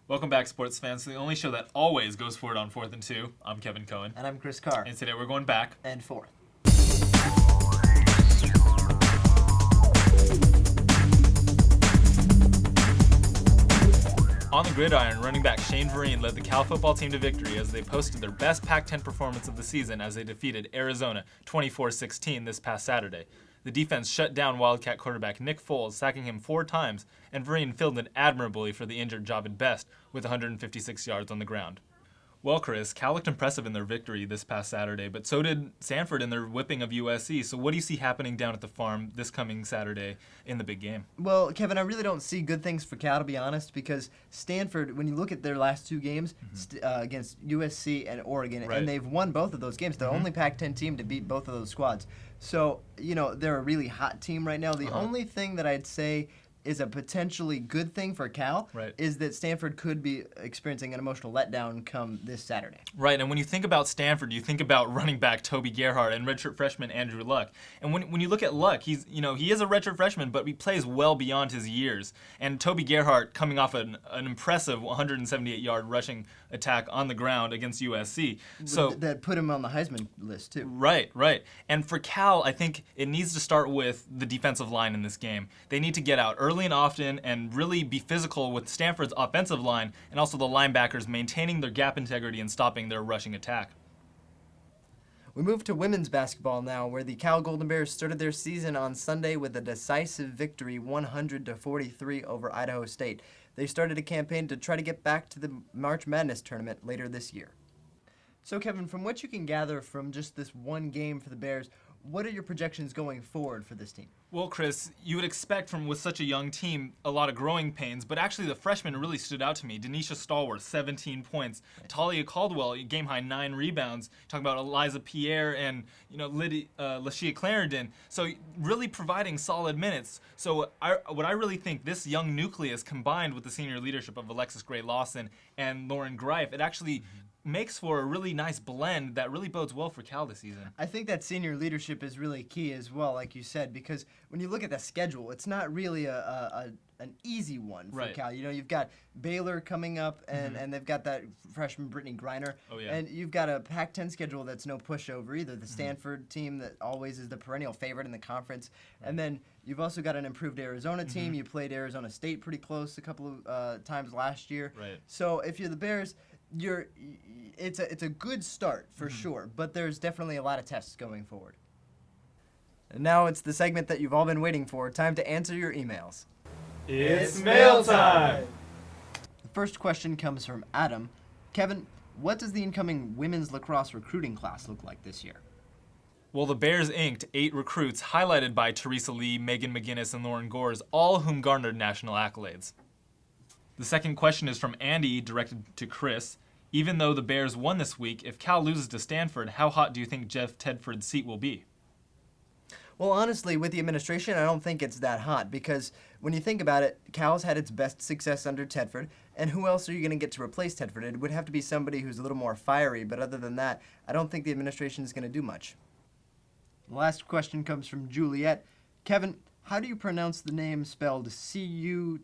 Welcome back, sports fans, to the only show that always goes for it on 4th and 2. I'm Kevin Cohen. And I'm Chris Carr. And today we're going back. And forth. On the gridiron, running back Shane Vereen led the Cal football team to victory as they posted their best Pac-10 performance of the season as they defeated Arizona 24-16 this past Saturday. The defense shut down Wildcat quarterback Nick Foles, sacking him 4 times, and Vereen filled in admirably for the injured Jahvid Best with 156 yards on the ground. Well, Chris, Cal looked impressive in their victory this past Saturday, but so did Stanford in their whipping of USC. So what do you see happening down at the farm this coming Saturday in the big game? Well, Kevin, I really don't see good things for Cal, to be honest, because Stanford, when you look at their last 2 games against USC and Oregon, Right. and they've won both of those games. They're the only Pac-10 team to beat both of those squads. So, they're a really hot team right now. The only thing that I'd say is a potentially good thing for Cal is that Stanford could be experiencing an emotional letdown come this Saturday. Right, and when you think about Stanford, you think about running back Toby Gerhart and redshirt freshman Andrew Luck. And when you look at Luck, he is a redshirt freshman, but he plays well beyond his years. And Toby Gerhart coming off an impressive 178-yard rushing attack on the ground against USC. So that put him on the Heisman list too. Right. And for Cal, I think it needs to start with the defensive line in this game. They need to get out early and often and really be physical with Stanford's offensive line and also the linebackers maintaining their gap integrity and stopping their rushing attack. We move to women's basketball now, where the Cal Golden Bears started their season on Sunday with a decisive victory, 100-43 over Idaho State. They started a campaign to try to get back to the March Madness tournament later this year. So, Kevin, from what you can gather from just this one game for the Bears, what are your projections going forward for this team? Well, Chris, you would expect with such a young team a lot of growing pains, but actually the freshmen really stood out to me. Denisha Stallworth, 17 points. Talia Caldwell, game-high 9 rebounds. Talking about Eliza Pierre and Lashia Clarendon. So really providing solid minutes. So what I really think this young nucleus combined with the senior leadership of Alexis Gray Lawson and Lauren Greif, it actually makes for a really nice blend that really bodes well for Cal this season. I think that senior leadership is really key as well, like you said, because when you look at the schedule, it's not really an easy one for Cal. You've got Baylor coming up, and they've got that freshman Brittany Griner. Oh, yeah. And you've got a Pac-10 schedule that's no pushover either. The Stanford team that always is the perennial favorite in the conference. Right. And then you've also got an improved Arizona team. You played Arizona State pretty close a couple of times last year. Right. So if you're the Bears, it's a good start for sure, but there's definitely a lot of tests going forward. And now it's the segment that you've all been waiting for. Time to answer your emails. It's mail time! The first question comes from Adam. Kevin, what does the incoming women's lacrosse recruiting class look like this year? Well, the Bears inked 8 recruits, highlighted by Teresa Lee, Megan McGinnis, and Lauren Gores, all of whom garnered national accolades. The second question is from Andy, directed to Chris. Even though the Bears won this week, if Cal loses to Stanford, how hot do you think Jeff Tedford's seat will be? Well, honestly, with the administration, I don't think it's that hot because when you think about it, Cal's had its best success under Tedford, and who else are you going to get to replace Tedford? It would have to be somebody who's a little more fiery, but other than that, I don't think the administration is going to do much. The last question comes from Juliet. Kevin, how do you pronounce the name spelled C-U-T-U-R-A?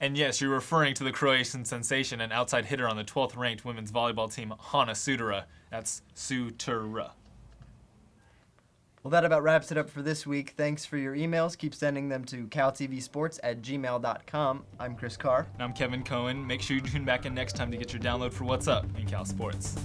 And yes, you're referring to the Croatian sensation and outside hitter on the 12th-ranked women's volleyball team, Hana Sutura. That's Sutura. Well, that about wraps it up for this week. Thanks for your emails. Keep sending them to caltvsports@gmail.com. I'm Chris Carr. And I'm Kevin Cohen. Make sure you tune back in next time to get your download for What's Up in Cal Sports.